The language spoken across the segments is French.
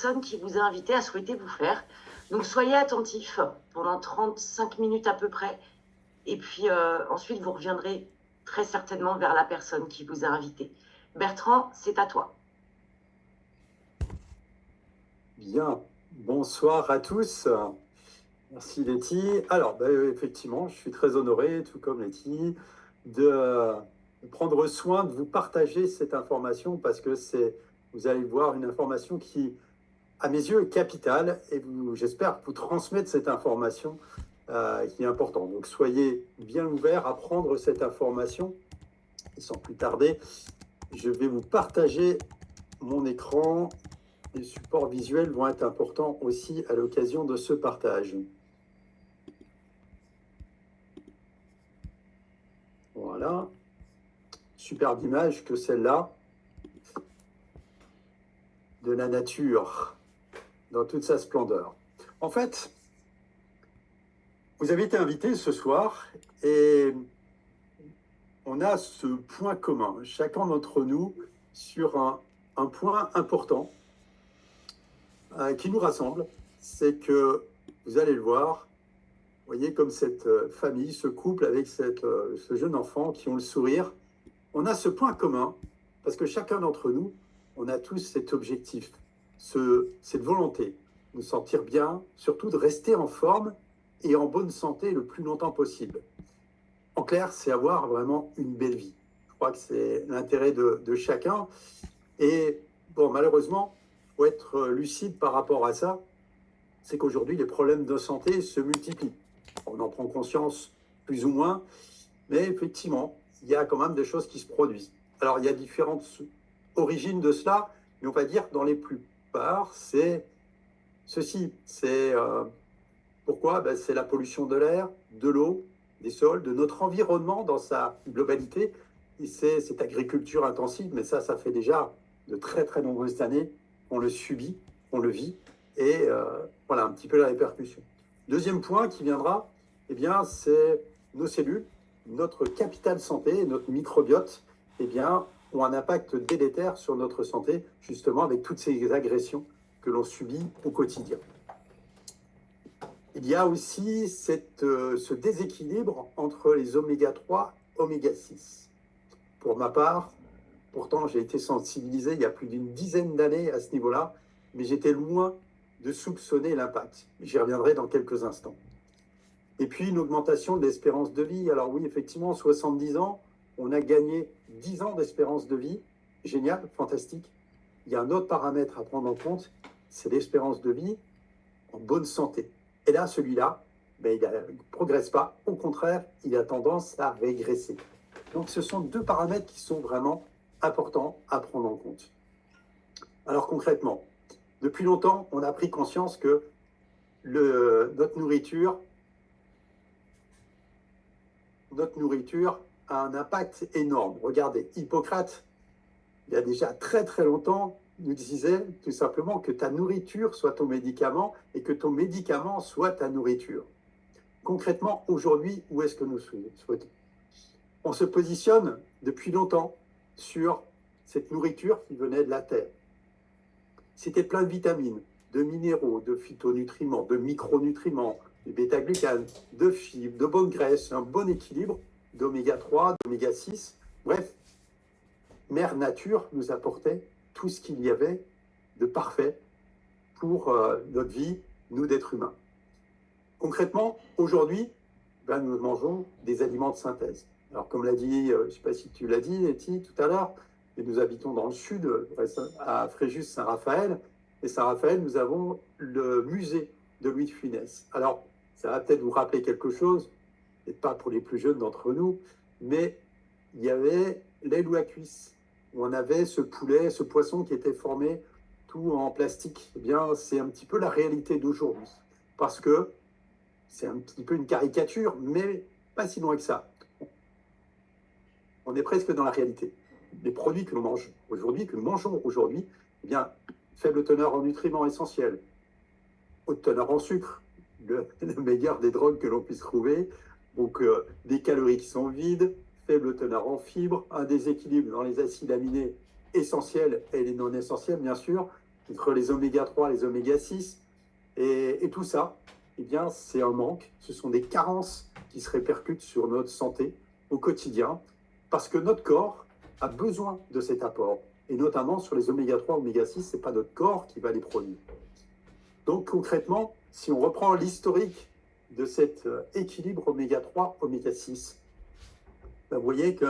personne qui vous a invité a souhaité vous faire. Donc soyez attentifs pendant 35 minutes à peu près. Et puis ensuite, vous reviendrez très certainement vers la personne qui vous a invité. Bertrand, c'est à toi. Bien, bonsoir à tous. Merci Letty. Alors, effectivement, je suis très honoré, tout comme Letty, de prendre soin de vous partager cette information parce que vous allez voir, une information qui, à mes yeux, est capitale et j'espère vous transmettre cette information qui est importante. Donc, soyez bien ouverts à prendre cette information. Et sans plus tarder, je vais vous partager mon écran. Les supports visuels vont être importants aussi à l'occasion de ce partage. Voilà. Superbe image que celle-là de la nature dans toute sa splendeur. En fait, vous avez été invité ce soir et on a ce point commun, chacun d'entre nous, sur un point important qui nous rassemble, c'est que, vous allez le voir, vous voyez comme cette famille, ce couple avec ce jeune enfant qui ont le sourire, on a ce point commun, parce que chacun d'entre nous, on a tous cet objectif, cette volonté de nous sentir bien, surtout de rester en forme et en bonne santé le plus longtemps possible. En clair, c'est avoir vraiment une belle vie. Je crois que c'est l'intérêt de chacun. Et bon, malheureusement, il faut être lucide par rapport à ça, c'est qu'aujourd'hui, les problèmes de santé se multiplient. On en prend conscience plus ou moins, mais effectivement, il y a quand même des choses qui se produisent. Alors, il y a différentes origines de cela, mais on va dire que dans les plupart, c'est ceci. C'est pourquoi? C'est la pollution de l'air, de l'eau, des sols, de notre environnement dans sa globalité. Et c'est cette agriculture intensive, mais ça fait déjà de très très nombreuses années qu'on le subit, qu'on le vit, et voilà un petit peu la répercussion. Deuxième point qui viendra, eh bien, c'est nos cellules, notre capital santé, notre microbiote, eh bien, ont un impact délétère sur notre santé, justement avec toutes ces agressions que l'on subit au quotidien. Il y a aussi ce déséquilibre entre les oméga 3 et oméga 6. Pour ma part, pourtant j'ai été sensibilisé il y a plus d'une dizaine d'années à ce niveau-là, mais j'étais loin de soupçonner l'impact. J'y reviendrai dans quelques instants. Et puis une augmentation de l'espérance de vie. Alors oui, effectivement, 70 ans, on a gagné 10 ans d'espérance de vie. Génial, fantastique. Il y a un autre paramètre à prendre en compte, c'est l'espérance de vie en bonne santé. Et là, celui-là, il ne progresse pas. Au contraire, il a tendance à régresser. Donc, ce sont deux paramètres qui sont vraiment importants à prendre en compte. Alors, concrètement, depuis longtemps, on a pris conscience que notre nourriture a un impact énorme. Regardez, Hippocrate, il y a déjà très très longtemps, nous disait tout simplement que ta nourriture soit ton médicament et que ton médicament soit ta nourriture. Concrètement, aujourd'hui, où est-ce que nous souhaitons? On se positionne depuis longtemps sur cette nourriture qui venait de la terre. C'était plein de vitamines, de minéraux, de phytonutriments, de micronutriments, de bêta-glucanes, de fibres, de bonnes graisses, un bon équilibre d'oméga 3, d'oméga 6. Bref, Mère Nature nous apportait tout ce qu'il y avait de parfait pour notre vie, nous d'êtres humains. Concrètement, aujourd'hui, nous mangeons des aliments de synthèse. Alors, comme l'a dit, je ne sais pas si tu l'as dit, Letty, tout à l'heure, et nous habitons dans le sud, à Fréjus-Saint-Raphaël. Et Saint-Raphaël, nous avons le musée de Louis de Funès. Alors, ça va peut-être vous rappeler quelque chose, et pas pour les plus jeunes d'entre nous, mais il y avait l'aile ou à cuisse, où on avait ce poulet, ce poisson qui était formé tout en plastique. Eh bien, c'est un petit peu la réalité d'aujourd'hui, parce que c'est un petit peu une caricature, mais pas si loin que ça. On est presque dans la réalité. Les produits que l'on mange aujourd'hui, que nous mangeons aujourd'hui, eh bien, faible teneur en nutriments essentiels, haute teneur en sucre, le meilleur des drogues que l'on puisse trouver, donc des calories qui sont vides, faible teneur en fibres, un déséquilibre dans les acides aminés essentiels et les non essentiels, bien sûr, entre les oméga 3, les oméga 6, et tout ça, eh bien, c'est un manque. Ce sont des carences qui se répercutent sur notre santé au quotidien, parce que notre corps a besoin de cet apport. Et notamment sur les oméga 3, oméga 6, ce n'est pas notre corps qui va les produire. Donc concrètement, si on reprend l'historique de cet équilibre oméga 3, oméga 6, ben, vous voyez qu'il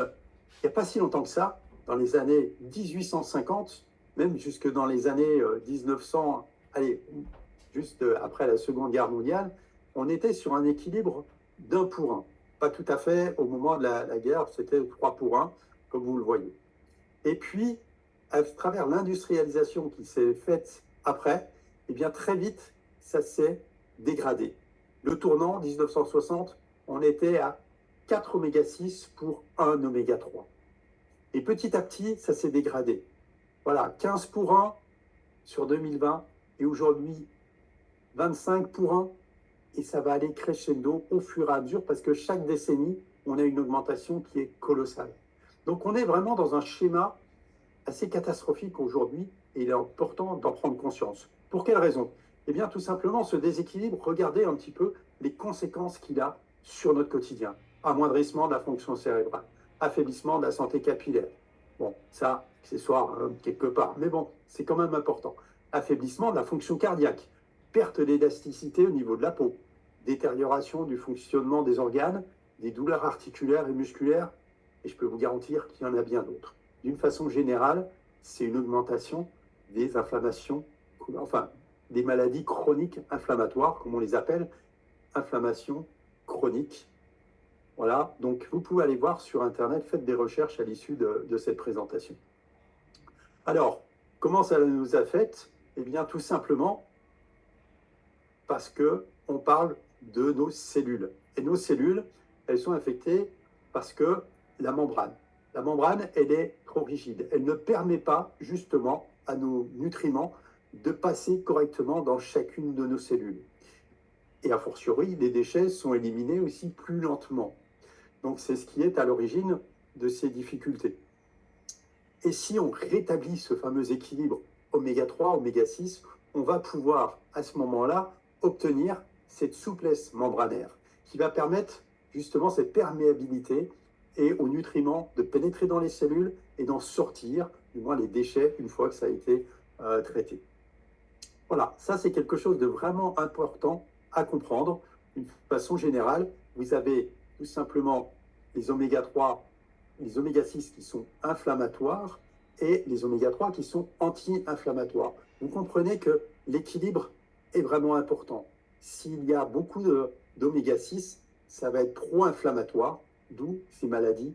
n'y a pas si longtemps que ça, dans les années 1850, même jusque dans les années 1900, allez, juste après la Seconde Guerre mondiale, on était sur un équilibre d'1 pour 1. Pas tout à fait au moment de la guerre, c'était 3 pour 1, comme vous le voyez. Et puis, à travers l'industrialisation qui s'est faite après, eh bien très vite, ça s'est dégradé. Le tournant, 1960, on était à 4 oméga 6 pour 1 oméga 3. Et petit à petit, ça s'est dégradé. Voilà, 15 pour 1 sur 2020, et aujourd'hui, 25 pour 1, et ça va aller crescendo au fur et à mesure, parce que chaque décennie, on a une augmentation qui est colossale. Donc on est vraiment dans un schéma assez catastrophique aujourd'hui, et il est important d'en prendre conscience. Pour quelle raison? Eh bien, tout simplement, ce déséquilibre, regardez un petit peu les conséquences qu'il a sur notre quotidien. Amoindrissement de la fonction cérébrale, affaiblissement de la santé capillaire. Bon, ça, accessoire quelque part, mais bon, c'est quand même important. Affaiblissement de la fonction cardiaque, perte d'élasticité au niveau de la peau, détérioration du fonctionnement des organes, des douleurs articulaires et musculaires, et je peux vous garantir qu'il y en a bien d'autres. D'une façon générale, c'est une augmentation des inflammations, enfin, des maladies chroniques inflammatoires, comme on les appelle, inflammation chronique. Voilà, donc vous pouvez aller voir sur Internet, faites des recherches à l'issue de cette présentation. Alors, comment ça nous affecte? Eh bien, tout simplement parce qu'on parle de nos cellules. Et nos cellules, elles sont affectées parce que la membrane, elle est trop rigide. Elle ne permet pas, justement, à nos nutriments de passer correctement dans chacune de nos cellules. Et a fortiori, les déchets sont éliminés aussi plus lentement. Donc, c'est ce qui est à l'origine de ces difficultés. Et si on rétablit ce fameux équilibre oméga 3, oméga 6, on va pouvoir, à ce moment-là, obtenir cette souplesse membranaire qui va permettre justement cette perméabilité et aux nutriments de pénétrer dans les cellules et d'en sortir, du moins les déchets, une fois que ça a été traité. Voilà, ça c'est quelque chose de vraiment important à comprendre. D'une façon générale, vous avez tout simplement les oméga 3, les oméga 6 qui sont inflammatoires et les oméga 3 qui sont anti-inflammatoires. Vous comprenez que l'équilibre est vraiment important. S'il y a beaucoup d'oméga 6, ça va être pro-inflammatoire, d'où ces maladies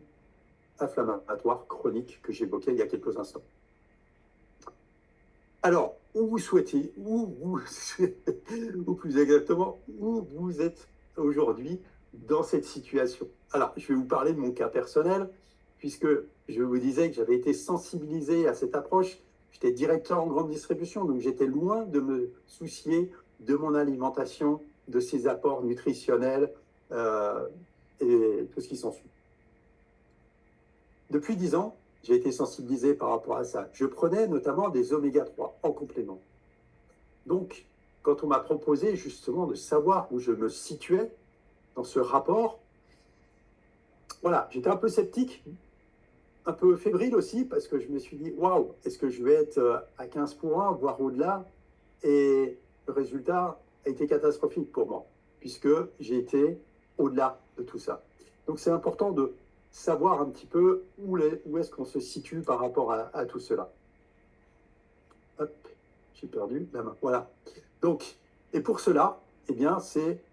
inflammatoires chroniques que j'évoquais il y a quelques instants. Alors, ou plus exactement, où vous êtes aujourd'hui dans cette situation. Alors, je vais vous parler de mon cas personnel, puisque je vous disais que j'avais été sensibilisé à cette approche. J'étais directeur en grande distribution, donc j'étais loin de me soucier de mon alimentation, de ses apports nutritionnels et tout ce qui s'ensuit. Depuis 10 ans, j'ai été sensibilisé par rapport à ça. Je prenais notamment des oméga 3 en complément. Donc, quand on m'a proposé justement de savoir où je me situais dans ce rapport, voilà, j'étais un peu sceptique, un peu fébrile aussi, parce que je me suis dit, waouh, est-ce que je vais être à 15 pour 1, voire au-delà? Et le résultat a été catastrophique pour moi, puisque j'ai été au-delà de tout ça. Donc, c'est important de savoir un petit peu où est-ce qu'on se situe par rapport à tout cela. Hop, j'ai perdu la main. Voilà. Donc, et pour cela, eh bien,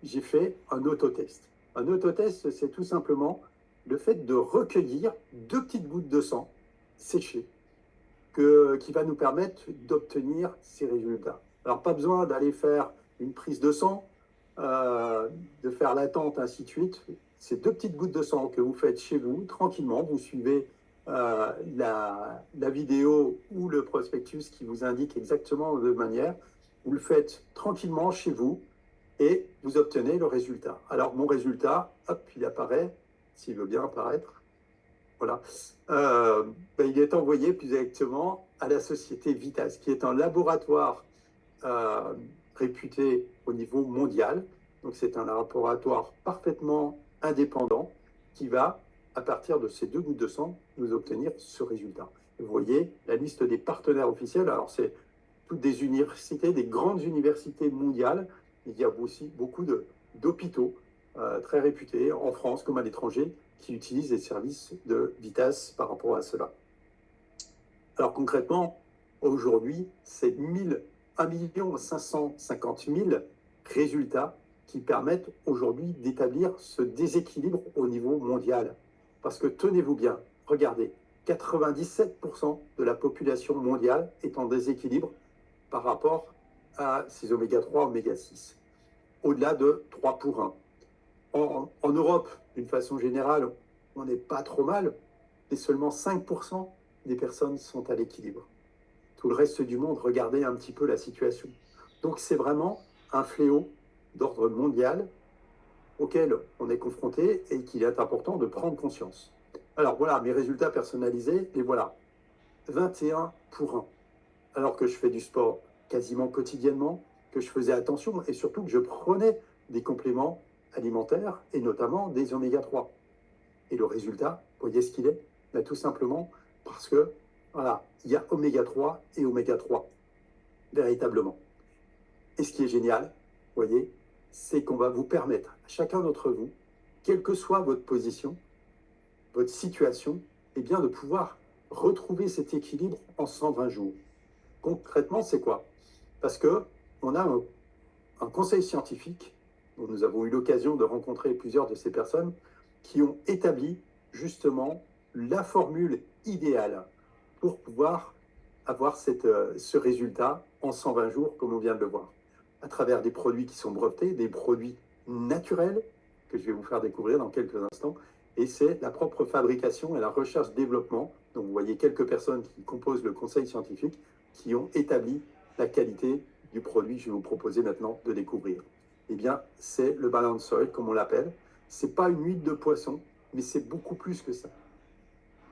j'ai fait un autotest. Un autotest, c'est tout simplement le fait de recueillir 2 petites gouttes de sang séchées qui va nous permettre d'obtenir ces résultats. Alors, pas besoin d'aller faire une prise de sang, de faire l'attente, ainsi de suite. Ces 2 petites gouttes de sang que vous faites chez vous, tranquillement, vous suivez la vidéo ou le prospectus qui vous indique exactement de manière, vous le faites tranquillement chez vous et vous obtenez le résultat. Alors, mon résultat, hop, il apparaît, s'il veut bien apparaître. Voilà. Il est envoyé plus exactement à la société Vitas, qui est un laboratoire réputé au niveau mondial. Donc c'est un laboratoire parfaitement indépendant qui va, à partir de ces 2 gouttes de sang, nous obtenir ce résultat. Vous voyez la liste des partenaires officiels. Alors c'est toutes des universités, des grandes universités mondiales. Il y a aussi beaucoup d'hôpitaux très réputés en France comme à l'étranger qui utilisent les services de Vitas par rapport à cela. Alors concrètement, aujourd'hui, c'est 1 550 000 résultats qui permettent aujourd'hui d'établir ce déséquilibre au niveau mondial. Parce que tenez-vous bien, regardez, 97% de la population mondiale est en déséquilibre par rapport à ces oméga 3, oméga 6, au-delà de 3 pour 1. En Europe, d'une façon générale, on n'est pas trop mal, mais seulement 5% des personnes sont à l'équilibre. Tout le reste du monde, regardez un petit peu la situation. Donc c'est vraiment un fléau d'ordre mondial auquel on est confronté et qu'il est important de prendre conscience. Alors voilà, mes résultats personnalisés, les voilà. 21 pour 1. Alors que je fais du sport quasiment quotidiennement, que je faisais attention et surtout que je prenais des compléments alimentaires et notamment des oméga 3. Et le résultat, vous voyez ce qu'il est? Ben, tout simplement parce que, voilà, il y a oméga 3 et oméga 3, véritablement. Et ce qui est génial, vous voyez, c'est qu'on va vous permettre, à chacun d'entre vous, quelle que soit votre position, votre situation, eh bien de pouvoir retrouver cet équilibre en 120 jours. Concrètement, c'est quoi? Parce qu'on a un conseil scientifique, dont nous avons eu l'occasion de rencontrer plusieurs de ces personnes, qui ont établi justement la formule idéale pour pouvoir avoir ce résultat en 120 jours, comme on vient de le voir, à travers des produits qui sont brevetés, des produits naturels, que je vais vous faire découvrir dans quelques instants, et c'est la propre fabrication et la recherche-développement. Donc vous voyez quelques personnes qui composent le conseil scientifique qui ont établi la qualité du produit que je vais vous proposer maintenant de découvrir. Eh bien, c'est le Balance Oil, comme on l'appelle. C'est pas une huile de poisson, mais c'est beaucoup plus que ça.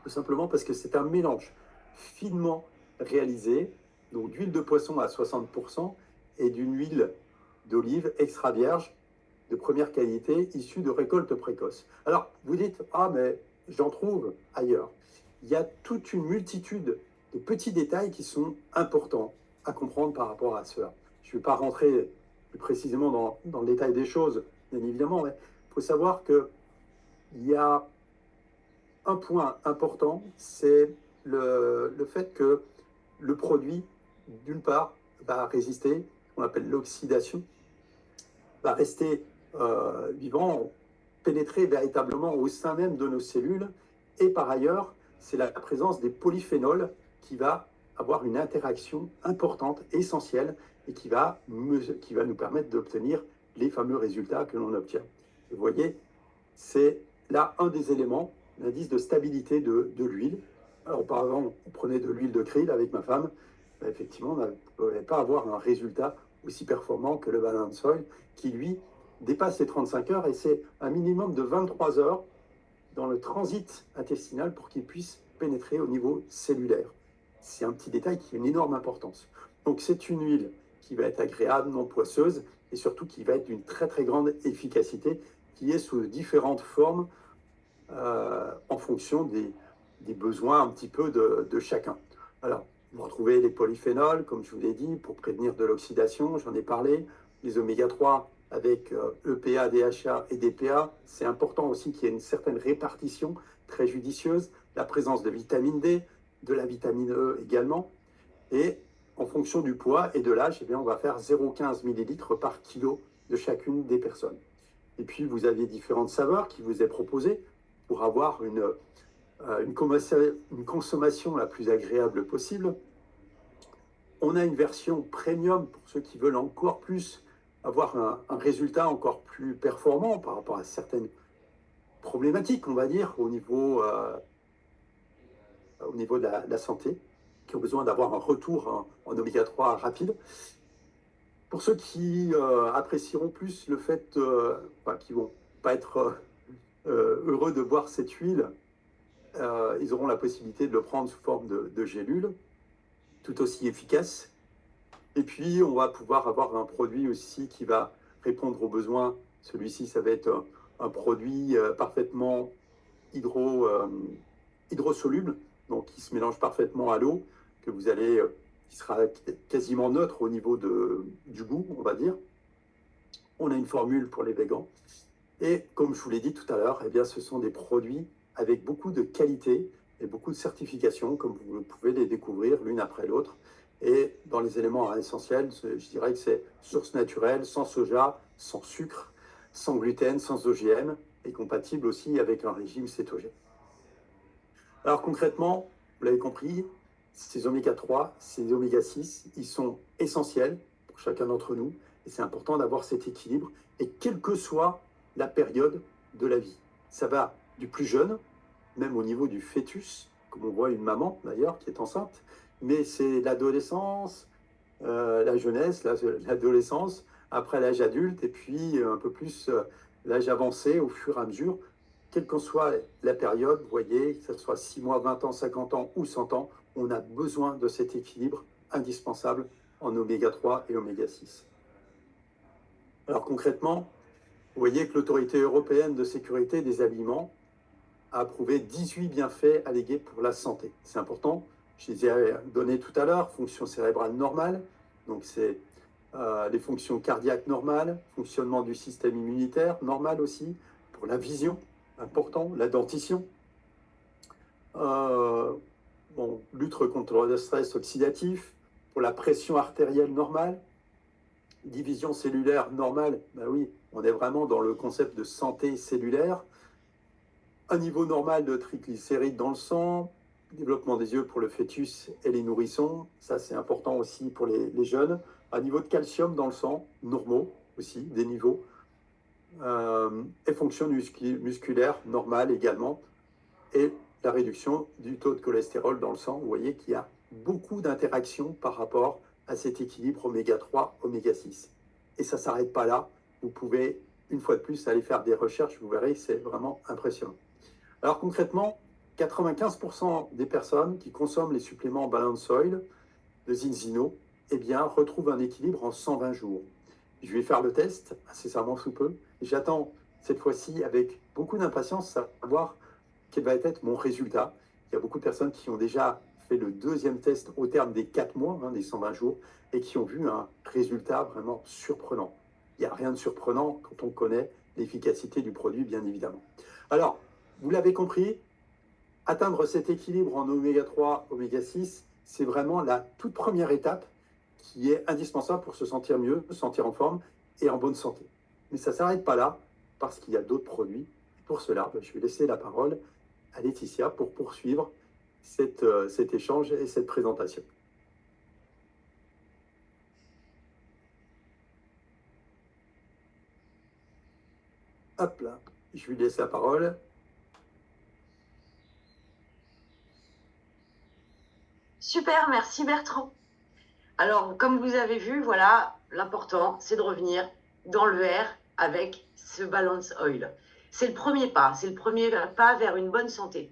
Tout simplement parce que c'est un mélange finement réalisé, donc d'huile de poisson à 60% et d'une huile d'olive extra vierge de première qualité issue de récoltes précoces. Alors, vous dites, ah, mais j'en trouve ailleurs. Il y a toute une multitude de petits détails qui sont importants à comprendre par rapport à cela. Je ne vais pas rentrer plus précisément dans le détail des choses, bien évidemment, mais il faut savoir qu'il y a un point important, c'est le fait que le produit, d'une part, va résister, on appelle l'oxydation, va rester vivant, pénétrer véritablement au sein même de nos cellules. Et par ailleurs, c'est la présence des polyphénols qui va avoir une interaction importante, essentielle, et qui va nous permettre d'obtenir les fameux résultats que l'on obtient. Vous voyez, c'est là un des éléments, l'indice de stabilité de l'huile. Alors auparavant, on prenait de l'huile de krill avec ma femme. Ben, effectivement, on ne pouvait pas avoir un résultat aussi performant que le Balance Oil, qui lui dépasse les 35 heures et c'est un minimum de 23 heures dans le transit intestinal pour qu'il puisse pénétrer au niveau cellulaire. C'est un petit détail qui a une énorme importance. Donc c'est une huile qui va être agréable, non poisseuse, et surtout qui va être d'une très très grande efficacité, qui est sous différentes formes en fonction des besoins un petit peu de chacun. Alors, vous retrouvez les polyphénols, comme je vous l'ai dit, pour prévenir de l'oxydation, j'en ai parlé, les oméga 3 avec EPA, DHA et DPA. C'est important aussi qu'il y ait une certaine répartition très judicieuse, la présence de vitamine D, de la vitamine E également. Et en fonction du poids et de l'âge, eh bien, on va faire 0,15 ml par kilo de chacune des personnes. Et puis, vous avez différentes saveurs qui vous est proposées pour avoir une consommation la plus agréable possible. On a une version premium pour ceux qui veulent encore plus avoir un résultat encore plus performant par rapport à certaines problématiques, on va dire, au niveau de la santé, qui ont besoin d'avoir un retour en oméga 3 rapide. Pour ceux qui apprécieront plus le fait, qui ne vont pas être heureux de boire cette huile, ils auront la possibilité de le prendre sous forme de gélule. tout aussi efficace. Et puis, on va pouvoir avoir un produit aussi qui va répondre aux besoins. Celui-ci, ça va être un produit parfaitement hydrosoluble, donc qui se mélange parfaitement à l'eau, que vous allez, qui sera quasiment neutre au niveau du goût, on va dire. On a une formule pour les végans. Et comme je vous l'ai dit tout à l'heure, eh bien, ce sont des produits avec beaucoup de qualité et beaucoup de certifications, comme vous pouvez les découvrir l'une après l'autre. Et dans les éléments essentiels, je dirais que c'est source naturelle, sans soja, sans sucre, sans gluten, sans OGM, et compatible aussi avec un régime cétogène. Alors concrètement, vous l'avez compris, ces oméga 3, ces oméga 6, ils sont essentiels pour chacun d'entre nous, et c'est important d'avoir cet équilibre, et quelle que soit la période de la vie. Ça va du plus jeune, même au niveau du fœtus, comme on voit une maman d'ailleurs qui est enceinte, mais c'est l'adolescence, la jeunesse, l'adolescence, après l'âge adulte, et puis un peu plus l'âge avancé au fur et à mesure. Quelle qu'en soit la période, vous voyez, que ce soit 6 mois, 20 ans, 50 ans ou 100 ans, on a besoin de cet équilibre indispensable en oméga 3 et oméga 6. Alors concrètement, vous voyez que l'Autorité européenne de sécurité des aliments a approuvé 18 bienfaits allégués pour la santé. C'est important, je les ai donnés tout à l'heure, fonction cérébrale normale, donc c'est les fonctions cardiaques normales, fonctionnement du système immunitaire normal aussi, pour la vision, important, la dentition, lutte contre le stress oxydatif, pour la pression artérielle normale, division cellulaire normale, ben oui, on est vraiment dans le concept de santé cellulaire, un niveau normal de triglycérides dans le sang, développement des yeux pour le fœtus et les nourrissons, ça c'est important aussi pour les jeunes, un niveau de calcium dans le sang, normaux aussi, des niveaux, et fonction musculaire normale également, et la réduction du taux de cholestérol dans le sang. Vous voyez qu'il y a beaucoup d'interactions par rapport à cet équilibre oméga 3, oméga 6. Et ça ne s'arrête pas là, vous pouvez une fois de plus aller faire des recherches, vous verrez, c'est vraiment impressionnant. Alors concrètement, 95% des personnes qui consomment les suppléments Balance Oil de Zinzino, eh bien, retrouvent un équilibre en 120 jours. Je vais faire le test incessamment sous peu. J'attends cette fois-ci avec beaucoup d'impatience savoir quel va être mon résultat. Il y a beaucoup de personnes qui ont déjà fait le deuxième test au terme des 4 mois, des 120 jours, et qui ont vu un résultat vraiment surprenant. Il n'y a rien de surprenant quand on connaît l'efficacité du produit, bien évidemment. Alors, vous l'avez compris, atteindre cet équilibre en oméga 3, oméga 6, c'est vraiment la toute première étape qui est indispensable pour se sentir mieux, se sentir en forme et en bonne santé. Mais ça ne s'arrête pas là, parce qu'il y a d'autres produits. Pour cela, je vais laisser la parole à Laetitia pour poursuivre cet échange et cette présentation. Hop là, je lui laisse la parole. Super, merci Bertrand. Alors, comme vous avez vu, voilà, l'important, c'est de revenir dans le vert avec ce Balance Oil. C'est le premier pas vers une bonne santé.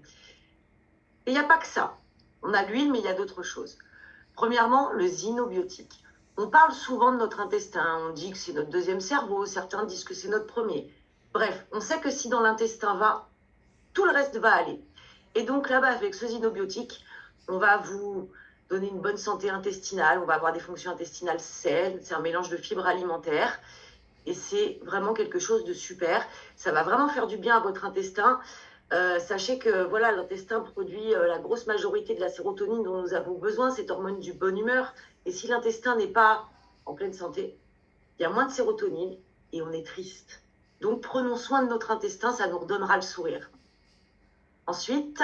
Et il n'y a pas que ça. On a l'huile, mais il y a d'autres choses. Premièrement, le xynobiotique. On parle souvent de notre intestin, on dit que c'est notre deuxième cerveau, certains disent que c'est notre premier. Bref, on sait que si dans l'intestin va, tout le reste va aller. Et donc là-bas, avec ce xynobiotique, on va vous donner une bonne santé intestinale, on va avoir des fonctions intestinales saines, c'est un mélange de fibres alimentaires, et c'est vraiment quelque chose de super. Ça va vraiment faire du bien à votre intestin. Sachez que voilà, l'intestin produit la grosse majorité de la sérotonine dont nous avons besoin, cette hormone du bonne humeur. Et si l'intestin n'est pas en pleine santé, il y a moins de sérotonine et on est triste. Donc prenons soin de notre intestin, ça nous redonnera le sourire. Ensuite,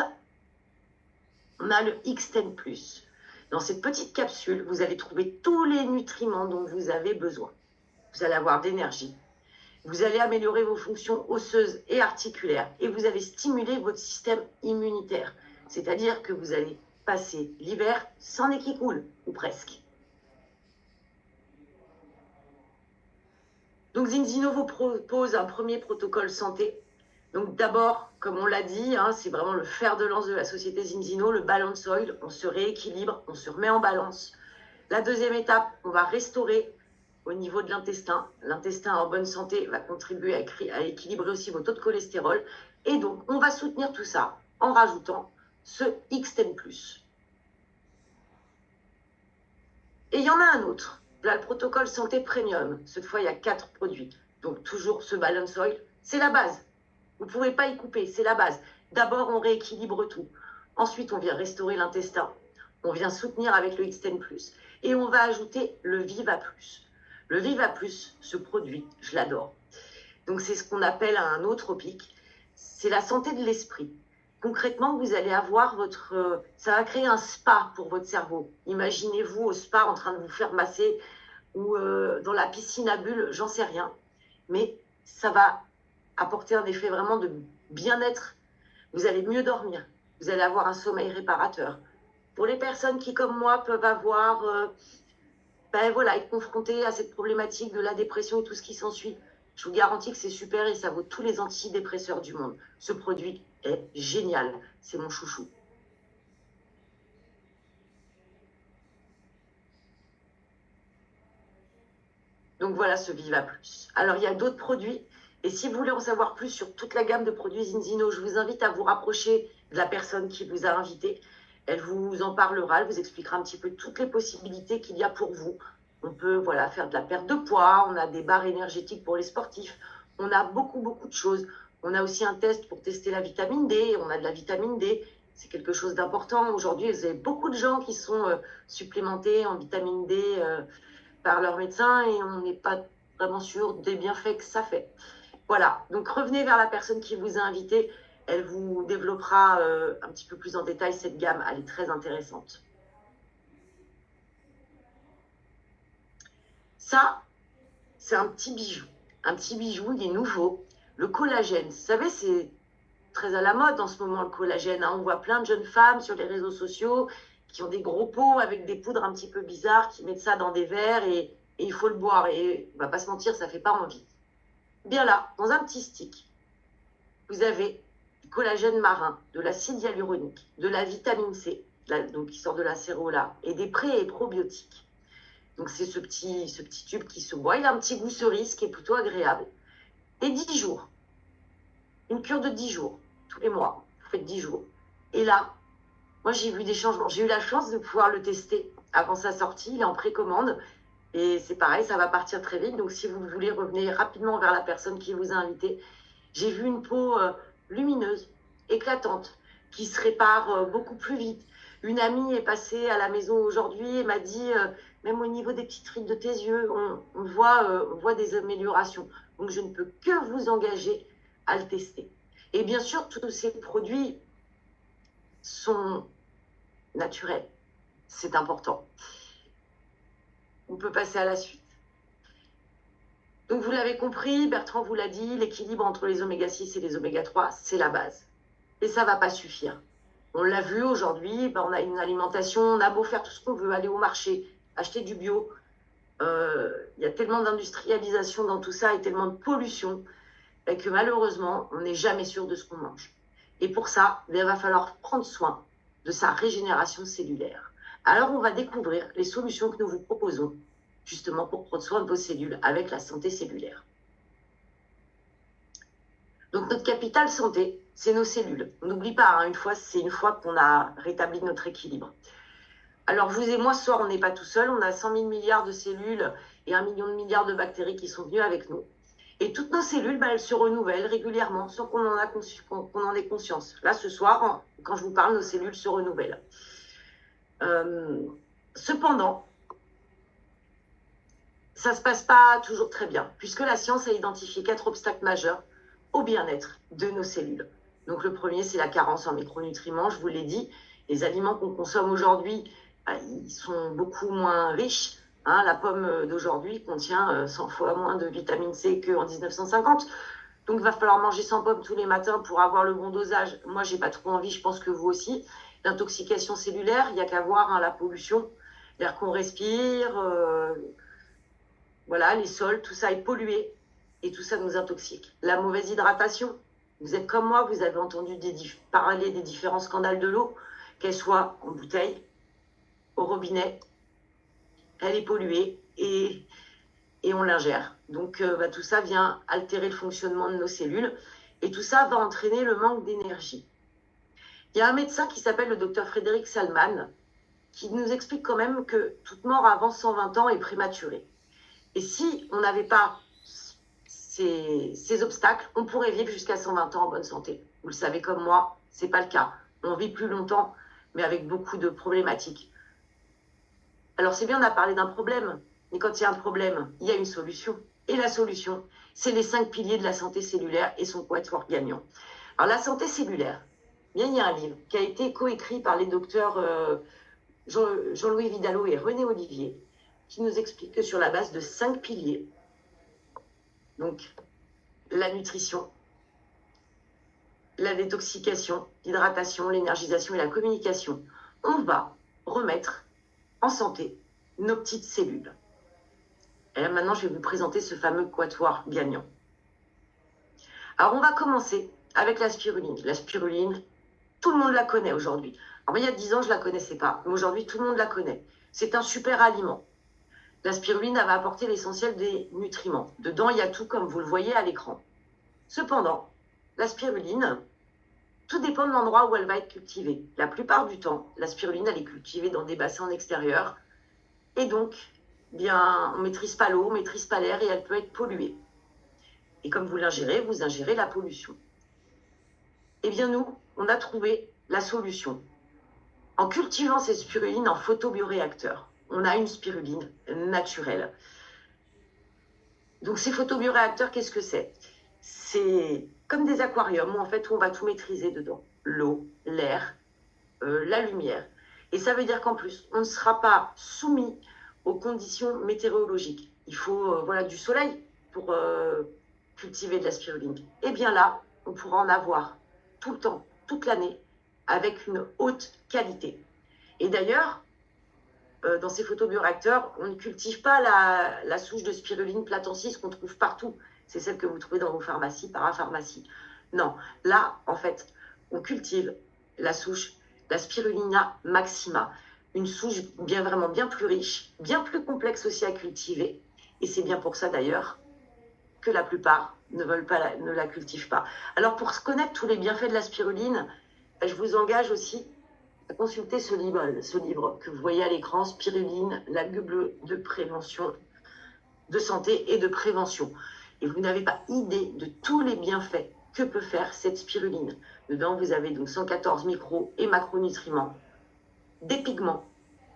on a le X10+. Dans cette petite capsule, vous allez trouver tous les nutriments dont vous avez besoin. Vous allez avoir d'énergie. Vous allez améliorer vos fonctions osseuses et articulaires et vous allez stimuler votre système immunitaire. C'est-à-dire que vous allez passer l'hiver sans nez qui coule, ou presque. Donc Zinzino vous propose un premier protocole santé Donc d'abord, comme on l'a dit, hein, c'est vraiment le fer de lance de la société Zinzino, le balance oil. On se rééquilibre, on se remet en balance. La deuxième étape, on va restaurer au niveau de l'intestin. L'intestin en bonne santé va contribuer à équilibrer aussi vos taux de cholestérol. Et donc, on va soutenir tout ça en rajoutant ce X10+. Et il y en a un autre. Là, le protocole santé premium. Cette fois, il y a 4 produits. Donc, toujours ce balance oil. C'est la base. Vous ne pouvez pas y couper, c'est la base. D'abord, on rééquilibre tout. Ensuite, on vient restaurer l'intestin. On vient soutenir avec le X10+. Et on va ajouter le Viva Plus. Le Viva Plus, ce produit, je l'adore. Donc, c'est ce qu'on appelle un nootropique. C'est la santé de l'esprit. Concrètement, vous allez avoir ça va créer un spa pour votre cerveau. Imaginez-vous au spa en train de vous faire masser ou dans la piscine à bulles, j'en sais rien. Mais ça va apporter un effet vraiment de bien-être. Vous allez mieux dormir. Vous allez avoir un sommeil réparateur. Pour les personnes qui, comme moi, peuvent être confrontées à cette problématique de la dépression et tout ce qui s'ensuit, je vous garantis que c'est super et ça vaut tous les antidépresseurs du monde. Ce produit est génial. C'est mon chouchou. Donc voilà ce Viva Plus. Alors il y a d'autres produits. Et si vous voulez en savoir plus sur toute la gamme de produits Zinzino, je vous invite à vous rapprocher de la personne qui vous a invité. Elle vous en parlera, elle vous expliquera un petit peu toutes les possibilités qu'il y a pour vous. On peut faire de la perte de poids, on a des barres énergétiques pour les sportifs, on a beaucoup de choses. On a aussi un test pour tester la vitamine D, on a de la vitamine D, c'est quelque chose d'important. Aujourd'hui, vous avez beaucoup de gens qui sont supplémentés en vitamine D par leur médecin et on n'est pas vraiment sûr des bienfaits que ça fait. Voilà, donc revenez vers la personne qui vous a invité. Elle vous développera un petit peu plus en détail cette gamme. Elle est très intéressante. Ça, c'est un petit bijou. Un petit bijou, il est nouveau. Le collagène. Vous savez, c'est très à la mode en ce moment, le collagène. Hein. On voit plein de jeunes femmes sur les réseaux sociaux qui ont des gros pots avec des poudres un petit peu bizarres, qui mettent ça dans des verres et il faut le boire. Et on va pas se mentir, ça fait pas envie. Bien là, dans un petit stick, vous avez du collagène marin, de l'acide hyaluronique, de la vitamine C, donc qui sort de la cérola, et des pré- et probiotiques. Donc c'est ce petit tube qui se boit. Il a un petit goût cerise qui est plutôt agréable. Et 10 jours. Une cure de 10 jours. Tous les mois. Vous faites 10 jours. Et là, moi j'ai vu des changements. J'ai eu la chance de pouvoir le tester avant sa sortie. Il est en précommande. Et c'est pareil, ça va partir très vite. Donc si vous voulez, revenez rapidement vers la personne qui vous a invité. J'ai vu une peau lumineuse, éclatante, qui se répare beaucoup plus vite. Une amie est passée à la maison aujourd'hui et m'a dit, même au niveau des petites rides de tes yeux, on voit des améliorations. Donc je ne peux que vous engager à le tester. Et bien sûr, tous ces produits sont naturels. C'est important. On peut passer à la suite. Donc vous l'avez compris, Bertrand vous l'a dit, l'équilibre entre les oméga 6 et les oméga 3, c'est la base. Et ça ne va pas suffire. On l'a vu aujourd'hui, on a une alimentation, on a beau faire tout ce qu'on veut, aller au marché, acheter du bio. Il y a tellement d'industrialisation dans tout ça et tellement de pollution que malheureusement, on n'est jamais sûr de ce qu'on mange. Et pour ça, il va falloir prendre soin de sa régénération cellulaire. Alors on va découvrir les solutions que nous vous proposons justement pour prendre soin de vos cellules avec la santé cellulaire. Donc notre capital santé, c'est nos cellules. On n'oublie pas, hein, c'est une fois qu'on a rétabli notre équilibre. Alors vous et moi, ce soir, on n'est pas tout seul. On a 100 000 milliards de cellules et 1 million de milliards de bactéries qui sont venues avec nous. Et toutes nos cellules, elles se renouvellent régulièrement sans qu'on en ait conscience. Là, ce soir, quand je vous parle, nos cellules se renouvellent. Cependant, ça ne se passe pas toujours très bien, puisque la science a identifié 4 obstacles majeurs au bien-être de nos cellules. Donc le premier, c'est la carence en micronutriments, je vous l'ai dit. Les aliments qu'on consomme aujourd'hui, ils sont beaucoup moins riches. Hein, la pomme d'aujourd'hui contient 100 fois moins de vitamine C qu'en 1950. Donc il va falloir manger 100 pommes tous les matins pour avoir le bon dosage. Moi, j'ai pas trop envie, je pense que vous aussi. L'intoxication cellulaire, il n'y a qu'à voir hein, la pollution, l'air qu'on respire, les sols, tout ça est pollué et tout ça nous intoxique. La mauvaise hydratation, Vous êtes comme moi, vous avez entendu parler des différents scandales de l'eau, qu'elle soit en bouteille, au robinet, elle est polluée et on l'ingère. Donc tout ça vient altérer le fonctionnement de nos cellules et tout ça va entraîner le manque d'énergie. Il y a un médecin qui s'appelle le docteur Frédéric Salman qui nous explique quand même que toute mort avant 120 ans est prématurée. Et si on n'avait pas ces obstacles, on pourrait vivre jusqu'à 120 ans en bonne santé. Vous le savez comme moi, c'est pas le cas. On vit plus longtemps, mais avec beaucoup de problématiques. Alors c'est bien, on a parlé d'un problème, mais quand il y a un problème, il y a une solution. Et la solution, c'est les 5 piliers de la santé cellulaire et son quatuor gagnant. Alors la santé cellulaire, bien, il y a un livre qui a été coécrit par les docteurs Jean-Louis Vidalot et René Olivier, qui nous explique que sur la base de 5 piliers, donc la nutrition, la détoxication, l'hydratation, l'énergisation et la communication, on va remettre en santé nos petites cellules. Et là, maintenant, je vais vous présenter ce fameux quatuor gagnant. Alors, on va commencer avec la spiruline. La spiruline, tout le monde la connaît aujourd'hui. Alors, il y a 10 ans, je ne la connaissais pas, mais aujourd'hui, tout le monde la connaît. C'est un super aliment. La spiruline, elle va apporter l'essentiel des nutriments. Dedans, il y a tout comme vous le voyez à l'écran. Cependant, la spiruline, tout dépend de l'endroit où elle va être cultivée. La plupart du temps, la spiruline, elle est cultivée dans des bassins en extérieur. Et donc, bien, on ne maîtrise pas l'eau, on ne maîtrise pas l'air et elle peut être polluée. Et comme vous l'ingérez, vous ingérez la pollution. Eh bien, nous, on a trouvé la solution. En cultivant cette spiruline en photobioréacteur, on a une spiruline naturelle. Donc, ces photobioréacteurs, qu'est-ce que c'est? C'est comme des aquariums où, en fait, on va tout maîtriser dedans. L'eau, l'air, la lumière. Et ça veut dire qu'en plus, on ne sera pas soumis aux conditions météorologiques. Il faut du soleil pour cultiver de la spiruline. Et bien là, on pourra en avoir tout le temps, toute l'année, avec une haute qualité. Et d'ailleurs, dans ces photobioréacteurs, on ne cultive pas la souche de spiruline platensis qu'on trouve partout. C'est celle que vous trouvez dans vos pharmacies, parapharmacies. Non, là, en fait, on cultive la souche, la spirulina maxima. Une souche vraiment bien plus riche, bien plus complexe aussi à cultiver. Et c'est bien pour ça d'ailleurs que la plupart ne la cultivent pas. Alors pour connaître tous les bienfaits de la spiruline, je vous engage aussi à consulter ce livre que vous voyez à l'écran, Spiruline, la Bible de prévention, de santé et de prévention. Et vous n'avez pas idée de tous les bienfaits que peut faire cette spiruline. Dedans, vous avez donc 114 micro et macronutriments, des pigments.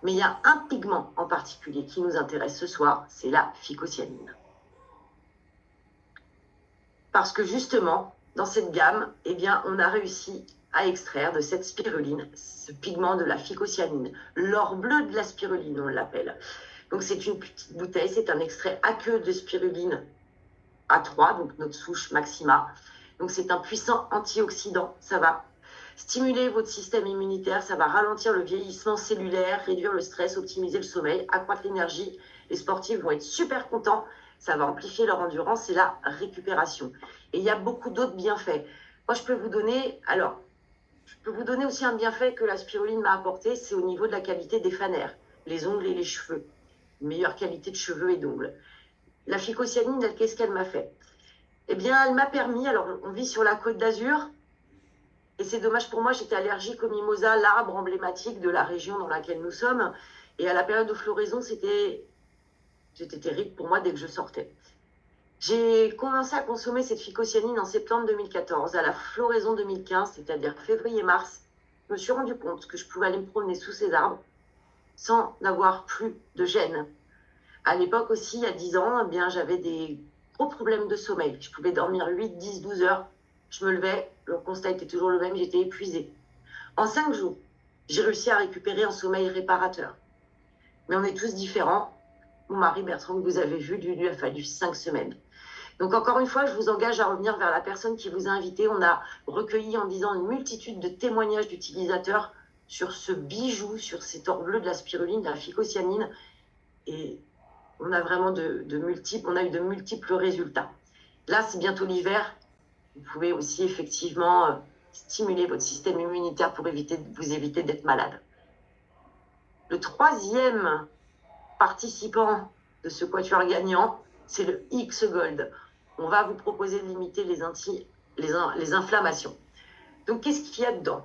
Mais il y a un pigment en particulier qui nous intéresse ce soir, c'est la phycocyanine. Parce que justement, dans cette gamme, eh bien, on a réussi à extraire de cette spiruline ce pigment de la phycocyanine, l'or bleu de la spiruline, on l'appelle. Donc c'est une petite bouteille, c'est un extrait aqueux de spiruline A3, donc notre souche maxima. Donc c'est un puissant antioxydant, ça va stimuler votre système immunitaire, ça va ralentir le vieillissement cellulaire, réduire le stress, optimiser le sommeil, accroître l'énergie. Les sportifs vont être super contents, ça va amplifier leur endurance et la récupération. Et il y a beaucoup d'autres bienfaits. Moi, je peux vous donner aussi un bienfait que la spiruline m'a apporté, c'est au niveau de la qualité des fanères, les ongles et les cheveux. Une meilleure qualité de cheveux et d'ongles. La phycocyanine, qu'est-ce qu'elle m'a fait? Eh bien, elle m'a permis, alors on vit sur la Côte d'Azur, et c'est dommage pour moi, j'étais allergique au mimosa, l'arbre emblématique de la région dans laquelle nous sommes. Et à la période de floraison, c'était terrible pour moi dès que je sortais. J'ai commencé à consommer cette phycocyanine en septembre 2014. À la floraison 2015, c'est-à-dire février-mars, je me suis rendu compte que je pouvais aller me promener sous ces arbres sans n'avoir plus de gêne. À l'époque aussi, il y a 10 ans, eh bien, j'avais des gros problèmes de sommeil. Je pouvais dormir 8, 10, 12 heures. Je me levais, le constat était toujours le même, j'étais épuisée. En 5 jours, j'ai réussi à récupérer un sommeil réparateur. Mais on est tous différents. Mon mari Bertrand, que vous avez vu, lui a fallu 5 semaines. Donc encore une fois, je vous engage à revenir vers la personne qui vous a invité. On a recueilli en disant une multitude de témoignages d'utilisateurs sur ce bijou, sur cet or bleu de la spiruline, de la phycocyanine. Et on a vraiment eu de multiples résultats. Là, c'est bientôt l'hiver. Vous pouvez aussi effectivement stimuler votre système immunitaire pour vous éviter d'être malade. Le troisième participant de ce quatuor gagnant, c'est le X Gold. On va vous proposer de limiter les inflammations. Donc, qu'est-ce qu'il y a dedans?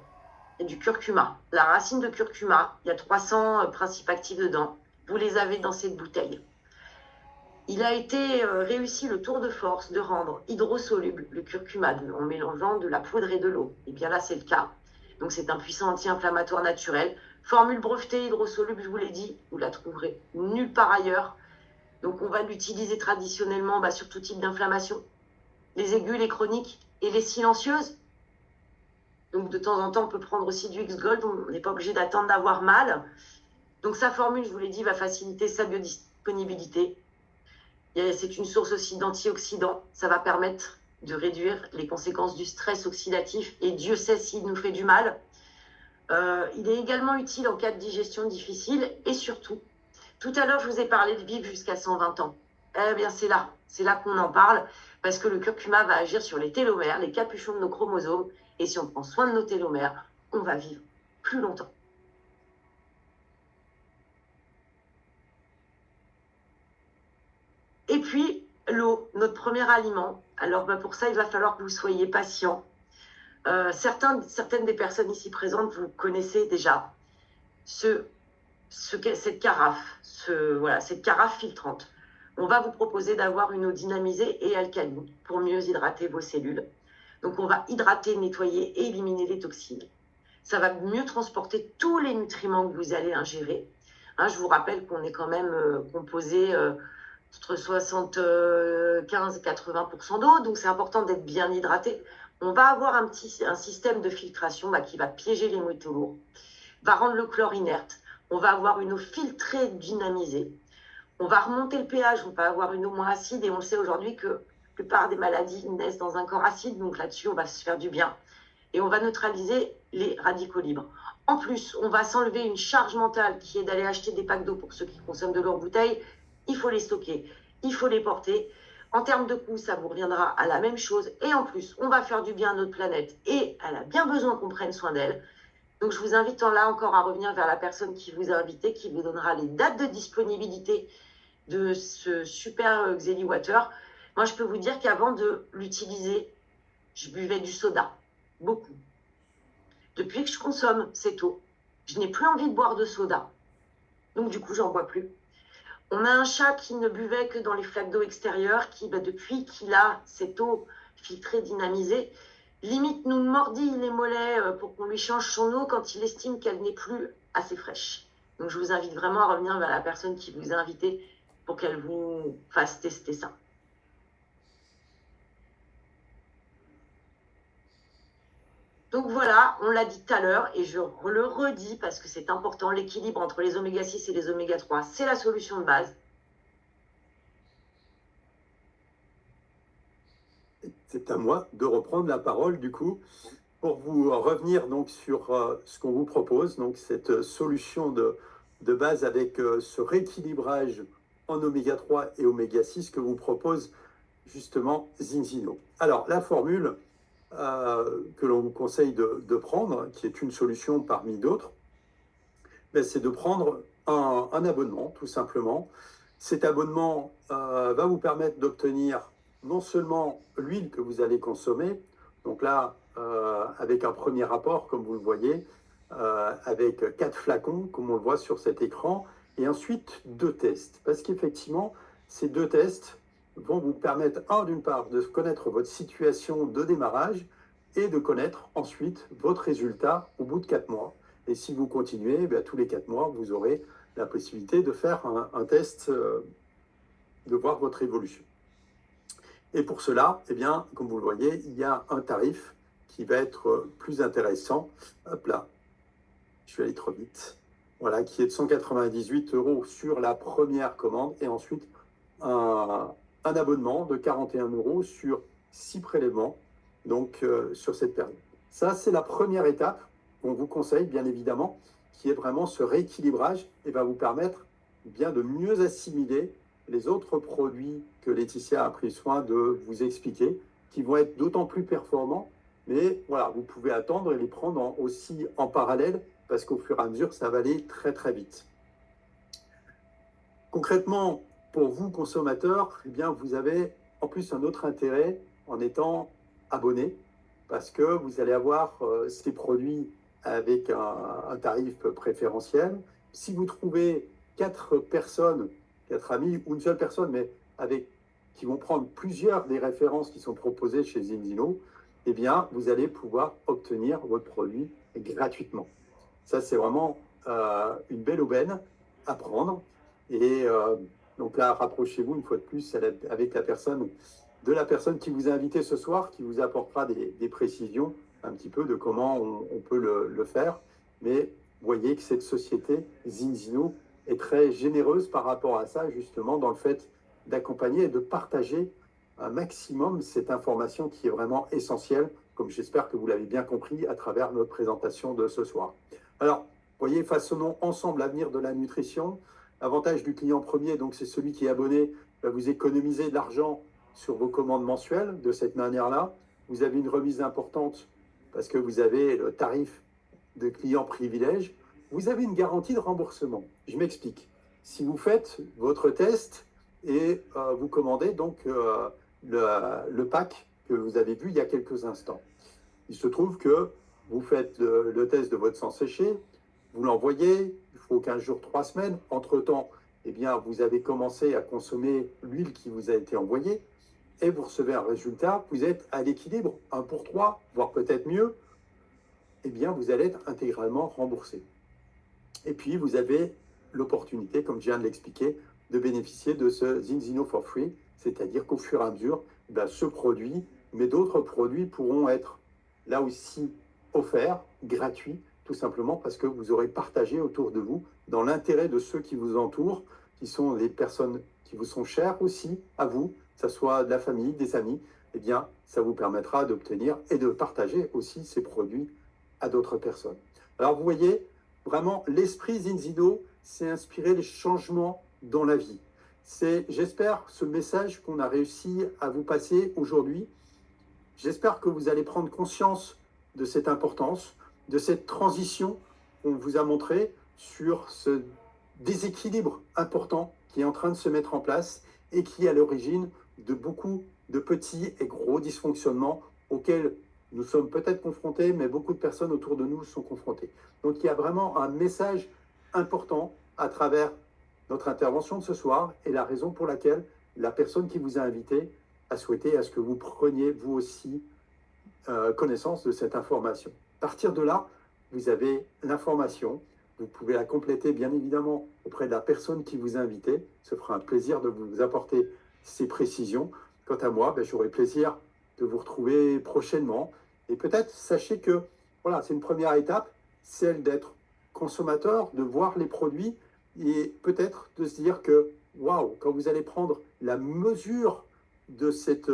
Il y a du curcuma. La racine de curcuma, il y a 300 principes actifs dedans. Vous les avez dans cette bouteille. Il a été réussi le tour de force de rendre hydrosoluble le curcuma en mélangeant de la poudre et de l'eau. Et bien là, c'est le cas. Donc, c'est un puissant anti-inflammatoire naturel. Formule brevetée hydrosoluble, je vous l'ai dit, vous la trouverez nulle part ailleurs. Donc, on va l'utiliser traditionnellement sur tout type d'inflammation. Les aiguës, les chroniques et les silencieuses. Donc, de temps en temps, on peut prendre aussi du X-Gold. On n'est pas obligé d'attendre d'avoir mal. Donc, sa formule, je vous l'ai dit, va faciliter sa biodisponibilité. C'est une source aussi d'antioxydants. Ça va permettre de réduire les conséquences du stress oxydatif. Et Dieu sait s'il nous fait du mal. Il est également utile en cas de digestion difficile. Et surtout, tout à l'heure, je vous ai parlé de vivre jusqu'à 120 ans. Eh bien, c'est là qu'on en parle. Parce que le curcuma va agir sur les télomères, les capuchons de nos chromosomes. Et si on prend soin de nos télomères, on va vivre plus longtemps. Et puis, l'eau, notre premier aliment. Alors, pour ça, il va falloir que vous soyez patient. Certaines des personnes ici présentes, vous connaissez déjà cette carafe, cette carafe filtrante. On va vous proposer d'avoir une eau dynamisée et alcaline pour mieux hydrater vos cellules. Donc, on va hydrater, nettoyer et éliminer les toxines. Ça va mieux transporter tous les nutriments que vous allez ingérer. Je vous rappelle qu'on est quand même composé entre 75 et 80% d'eau, donc c'est important d'être bien hydraté. On va avoir un système de filtration qui va piéger les métaux lourds, va rendre le chlore inerte. On va avoir une eau filtrée dynamisée. On va remonter le pH, on va avoir une eau moins acide, et on le sait aujourd'hui que la plupart des maladies naissent dans un corps acide, donc là-dessus, on va se faire du bien. Et on va neutraliser les radicaux libres. En plus, on va s'enlever une charge mentale qui est d'aller acheter des packs d'eau pour ceux qui consomment de l'eau en bouteille. Il faut les stocker, il faut les porter. En termes de coût, ça vous reviendra à la même chose. Et en plus, on va faire du bien à notre planète et elle a bien besoin qu'on prenne soin d'elle. Donc, je vous invite là encore à revenir vers la personne qui vous a invité, qui vous donnera les dates de disponibilité de ce super Xeli Water. Moi, je peux vous dire qu'avant de l'utiliser, je buvais du soda, beaucoup. Depuis que je consomme cette eau, je n'ai plus envie de boire de soda. Donc, du coup, j'en bois plus. On a un chat qui ne buvait que dans les flaques d'eau extérieures, qui, depuis qu'il a cette eau filtrée, dynamisée, limite nous mordit les mollets pour qu'on lui change son eau quand il estime qu'elle n'est plus assez fraîche. Donc, je vous invite vraiment à revenir vers la personne qui vous a invité pour qu'elle vous fasse tester ça. Donc voilà, on l'a dit tout à l'heure et je le redis parce que c'est important, l'équilibre entre les oméga 6 et les oméga 3, c'est la solution de base. C'est à moi de reprendre la parole du coup pour vous revenir donc sur ce qu'on vous propose, donc cette solution de base avec ce rééquilibrage en oméga 3 et oméga 6 que vous propose justement Zinzino. Alors la formule que l'on vous conseille de prendre, qui est une solution parmi d'autres, c'est de prendre un abonnement tout simplement. Cet abonnement va vous permettre d'obtenir non seulement l'huile que vous allez consommer, donc là avec un premier rapport comme vous le voyez, avec 4 flacons comme on le voit sur cet écran, et ensuite 2 tests, parce qu'effectivement ces 2 tests vont vous permettre, d'une part, de connaître votre situation de démarrage et de connaître ensuite votre résultat au bout de 4 mois. Et si vous continuez, tous les 4 mois, vous aurez la possibilité de faire un test, de voir votre évolution. Et pour cela, comme vous le voyez, il y a un tarif qui va être plus intéressant. Hop là, je vais aller trop vite. Voilà, qui est de 198 € sur la première commande, et ensuite un abonnement de 41 € sur 6 prélèvements, donc sur cette période. Ça, c'est la première étape qu'on vous conseille, bien évidemment, qui est vraiment ce rééquilibrage et va vous permettre bien de mieux assimiler les autres produits que Laetitia a pris soin de vous expliquer. qui vont être d'autant plus performants. Mais voilà, vous pouvez attendre et les prendre aussi en parallèle parce qu'au fur et à mesure, ça va aller très très vite. Concrètement, pour vous, consommateurs, eh bien, vous avez en plus un autre intérêt en étant abonné parce que vous allez avoir ces produits avec un tarif préférentiel. Si vous trouvez 4 personnes, 4 amis ou une seule personne, mais qui vont prendre plusieurs des références qui sont proposées chez Zinzino, eh bien, vous allez pouvoir obtenir votre produit gratuitement. Ça, c'est vraiment une belle aubaine à prendre. Et donc là, rapprochez-vous une fois de plus avec la personne qui vous a invité ce soir, qui vous apportera des précisions un petit peu de comment on peut le faire. Mais voyez que cette société, Zinzino, est très généreuse par rapport à ça, justement, dans le fait d'accompagner et de partager un maximum cette information qui est vraiment essentielle, comme j'espère que vous l'avez bien compris à travers notre présentation de ce soir. Alors, voyez, façonnons ensemble l'avenir de la nutrition. L'avantage du client premier, donc c'est celui qui est abonné, vous économisez de l'argent sur vos commandes mensuelles de cette manière-là. Vous avez une remise importante parce que vous avez le tarif de client privilège. Vous avez une garantie de remboursement. Je m'explique. Si vous faites votre test et vous commandez donc le pack que vous avez vu il y a quelques instants, il se trouve que vous faites le test de votre sang séché, vous l'envoyez, il faut 15 jours, 3 semaines. Entre-temps, eh bien, vous avez commencé à consommer l'huile qui vous a été envoyée et vous recevez un résultat, vous êtes à l'équilibre, 1 pour 3, voire peut-être mieux, eh bien, vous allez être intégralement remboursé. Et puis, vous avez l'opportunité, comme je viens de l'expliquer, de bénéficier de ce Zinzino for free, c'est-à-dire qu'au fur et à mesure, ce produit, mais d'autres produits pourront être là aussi offerts, gratuits, tout simplement parce que vous aurez partagé autour de vous, dans l'intérêt de ceux qui vous entourent, qui sont des personnes qui vous sont chères aussi à vous, que ce soit de la famille, des amis, eh bien, ça vous permettra d'obtenir et de partager aussi ces produits à d'autres personnes. Alors, vous voyez, vraiment, l'esprit Zinzino, c'est inspirer les changements dans la vie. C'est, j'espère, ce message qu'on a réussi à vous passer aujourd'hui. J'espère que vous allez prendre conscience de cette importance, de cette transition qu'on vous a montré sur ce déséquilibre important qui est en train de se mettre en place et qui est à l'origine de beaucoup de petits et gros dysfonctionnements auxquels nous sommes peut-être confrontés, mais beaucoup de personnes autour de nous sont confrontées. Donc il y a vraiment un message important à travers notre intervention de ce soir et la raison pour laquelle la personne qui vous a invité a souhaité à ce que vous preniez vous aussi connaissance de cette information. À partir de là, vous avez l'information. Vous pouvez la compléter bien évidemment auprès de la personne qui vous a invité. Ce fera un plaisir de vous apporter ces précisions. Quant à moi, j'aurai plaisir de vous retrouver prochainement. Et peut-être, sachez que voilà, c'est une première étape, celle d'être consommateur, de voir les produits et peut-être de se dire que, waouh, quand vous allez prendre la mesure de cette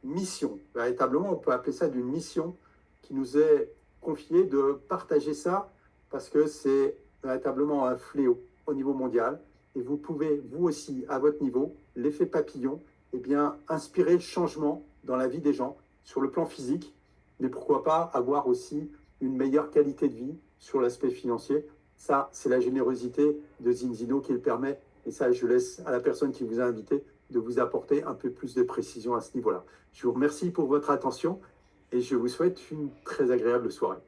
mission, véritablement, on peut appeler ça d'une mission qui nous est confiée de partager ça parce que c'est véritablement un fléau au niveau mondial. Et vous pouvez, vous aussi, à votre niveau, l'effet papillon, eh bien, inspirer le changement dans la vie des gens sur le plan physique, mais pourquoi pas avoir aussi une meilleure qualité de vie sur l'aspect financier. Ça, c'est la générosité de Zinzino qui le permet. Et ça, je laisse à la personne qui vous a invité de vous apporter un peu plus de précision à ce niveau-là. Je vous remercie pour votre attention et je vous souhaite une très agréable soirée.